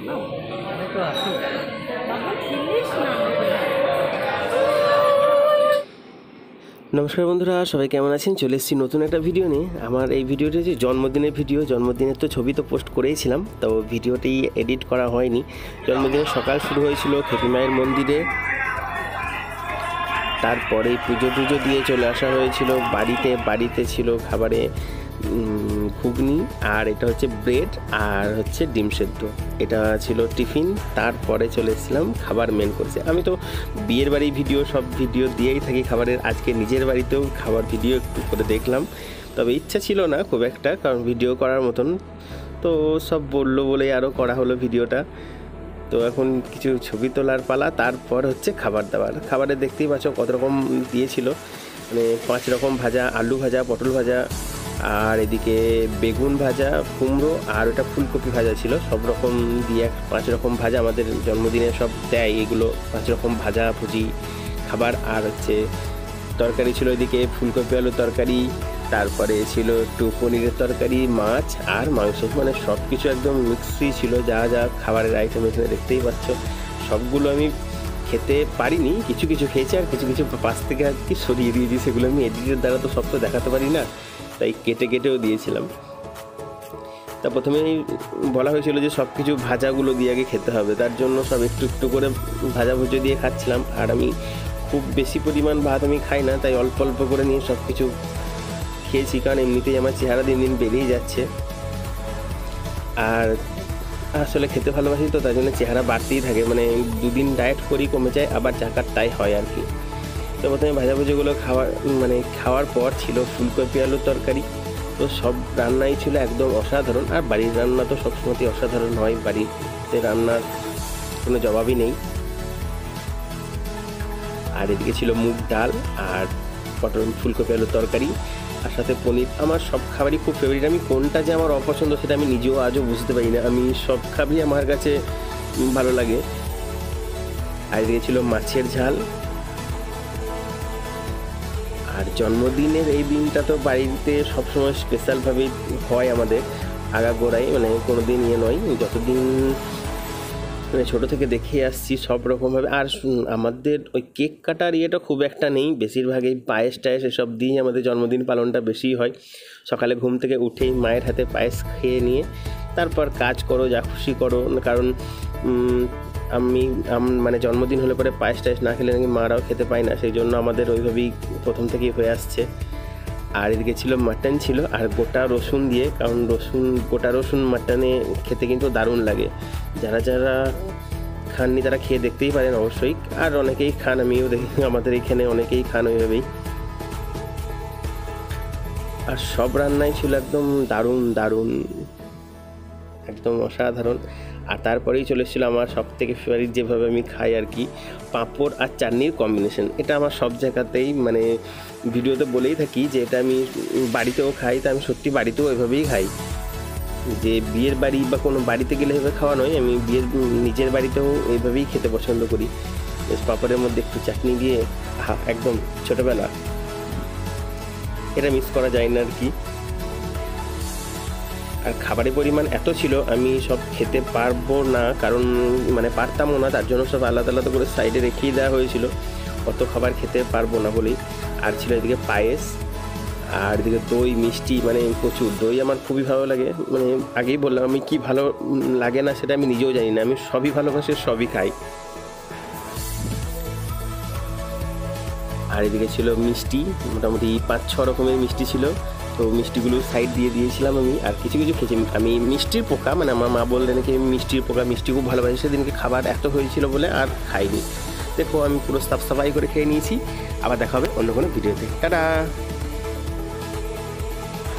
নমস্কার বন্ধুরা, সবাই কেমন আছেন? চলে এসেছি নতুন একটা ভিডিও নিয়ে। আমার এই ভিডিওটি হচ্ছে জন্মদিনের ভিডিও। জন্মদিনের তো ছবি তো পোস্ট করেইছিলাম, তো ভিডিওটি এডিট করা হয়নি। জন্মদিনের সকাল শুরু হয়েছিল খেপি মায়ের মন্দিরে, তারপরে পুজো টুজো দিয়ে চলে আসা হয়েছিল বাড়িতে ছিল খাবারে ঘুগনি, আর এটা হচ্ছে ব্রেড আর হচ্ছে ডিম সেদ্ধ, এটা ছিল টিফিন। তারপরে চলে এসেছিলাম খাবার মেন করছে। আমি তো বিয়ের বাড়ি ভিডিও সব ভিডিও দিয়েই থাকি খাবারের, আজকে নিজের বাড়িতেও খাবার ভিডিও একটু করে দেখলাম, তবে ইচ্ছা ছিল না খুব একটা, কারণ ভিডিও করার মতন তো সব বললো বলেই আরও করা হলো ভিডিওটা। তো এখন কিছু ছবি তোলার পালা, তারপর হচ্ছে খাবার দাবার। খাবারে দেখতেই পাচ্ছ কত রকম দিয়েছিল, মানে 5 রকম ভাজা, আলু ভাজা, পটল ভাজা, আর এদিকে বেগুন ভাজা, কুমড়ো, আর ওটা ফুলকপি ভাজা ছিল। সব রকম দিয়ে 5 রকম ভাজা, আমাদের জন্মদিনে সব দেয় এগুলো, 5 রকম ভাজা ভুজি খাবার। আর হচ্ছে তরকারি ছিল এদিকে ফুলকপি আলুর তরকারি, তারপরে ছিল একটু পনিরের তরকারি, মাছ আর মাংস, মানে সব কিছু একদম মিক্সই ছিল। যা যা খাবারের আইটেম এখানে দেখতেই পাচ্ছ, সবগুলো আমি খেতে পারিনি, কিছু কিছু খেয়েছি আর কিছু কিছু পাশ থেকে আর কি সরিয়ে দিয়েছি। সেগুলো আমি এডিটের দ্বারা তো সব তো দেখাতে পারি না, তাই কেটেও দিয়েছিলাম। তা প্রথমেই বলা হয়েছিল যে সব কিছু ভাজাগুলো দিয়ে আগে খেতে হবে, তার জন্য সব একটু একটু করে ভাজা ভুজো দিয়ে খাচ্ছিলাম। আর আমি খুব বেশি পরিমাণ ভাত আমি খাই না, তাই অল্প অল্প করে নিয়ে সব কিছু খেয়েছি, কারণ এমনিতেই আমার চেহারা দিন দিন বেড়েই যাচ্ছে। আর আসলে খেতে ভালোবাসি তো, তাই জন্য চেহারা বাড়তেই থাকে, মানে 2 দিন ডায়েট করি কমে যায়, আবার চাকার তাই হয় আর কি। তো প্রথমে ভাজাভুজিগুলো খাওয়ার পর ছিল ফুলকপি আলুর তরকারি। তো সব রান্নাই ছিল একদম অসাধারণ, আর বাড়ির রান্না তো সবসময়ই অসাধারণ হয়, বাড়িতে রান্নার কোনো জবাবই নেই। আর এদিকে ছিল মুগ ডাল আর ফুলকপি আলুর তরকারি, আর সাথে পনির। আমার সব খাবারই খুব ফেভারিট, আমি কোনটা যে আমার অপছন্দ সেটা আমি নিজেও আজও বুঝতে পারি না, আমি সব খাবারই আমার কাছে ভালো লাগে। আর এদিকে ছিল মাছের ঝাল। আর জন্মদিনের এই দিনটা তো বাড়িতে সবসময় স্পেশালভাবেই হয় আমাদের, আগাগোড়াই, মানে কোনো দিন নয়, যতদিন মানে ছোটো থেকে দেখে আসছি সব রকমভাবে। আর আমাদের ওই কেক কাটার ইয়েটা খুব একটা নেই, বেশিরভাগই পায়েস টায়েস এসব দিয়েই আমাদের জন্মদিন পালনটা বেশি হয়। সকালে ঘুম থেকে উঠেই মায়ের হাতে পায়েস খেয়ে নিয়ে তারপর কাজ করো, যা খুশি করো, কারণ মানে জন্মদিন হলে পরে পায়েস টায়েস না খেলে নাকি মারাও খেতে পায় না, সেই জন্য আমাদের ওইভাবেই প্রথম থেকেই হয়ে আসছে। আর এদিকে ছিল মাটন ছিল, আর গোটা রসুন দিয়ে, কারণ গোটা রসুন মাটনে খেতে কিন্তু দারুণ লাগে। যারা যারা খাননি তারা খেয়ে দেখতেই পারেন অবশ্যই, আর অনেকেই খান, আমিও দেখি আমাদের এখানে অনেকেই খান ওইভাবেই। আর সব রান্নাই ছিল একদম দারুণ, একদম অসাধারণ। আর তারপরেই চলে এসেছিলো আমার সব থেকে ফেভারিট, যেভাবে আমি খাই আর কি, পাঁপড় আর চাটনির কম্বিনেশন। এটা আমার সব জায়গাতেই, মানে ভিডিওতে বলেই থাকি যে এটা আমি বাড়িতেও খাই, তা আমি সত্যি বাড়িতেও ওইভাবেই খাই, যে বিয়ের বাড়ি বা কোনো বাড়িতে গেলে এভাবে খাওয়া নয়, আমি নিজের বাড়িতেও এইভাবেই খেতে পছন্দ করি। বেশ পাঁপড়ের মধ্যে একটু চাটনি দিয়ে, একদম ছোটোবেলা, এটা মিস করা যায় না আর কি। আর খাবারের পরিমাণ এত ছিল আমি সব খেতে পারবো না, কারণ মানে পারতামও না, তার জন্য সব আলাদা আলাদা করে সাইডে রেখেই দেওয়া হয়েছিল, অত খাবার খেতে পারবো না বলেই। আর ছিল এদিকে পায়েস, আর এদিকে দই মিষ্টি, মানে প্রচুর দই আমার খুবই ভালো লাগে, মানে আগেই বললাম আমি কি ভালো লাগে না সেটা আমি নিজেও জানি না, আমি সবই ভালোবাসি, সবই খাই। আর এদিকে ছিল মিষ্টি, মোটামুটি 5-6 রকমের মিষ্টি ছিল, তো মিষ্টিগুলো সাইড দিয়ে দিয়েছিলাম আমি। আর কিছু কিছু খেয়েছি আমি মিষ্টির পোকা, মানে আমার মা বললেন নাকি মিষ্টির পোকা, মিষ্টি খুব ভালোবাসি, সেদিনকে খাবার এত হয়েছিল বলে আর খাইনি। দেখো আমি পুরো সাফ সাফাই করে খেয়ে নিয়েছি। আবার দেখা হবে অন্য কোনো ভিডিওতে, টাটা।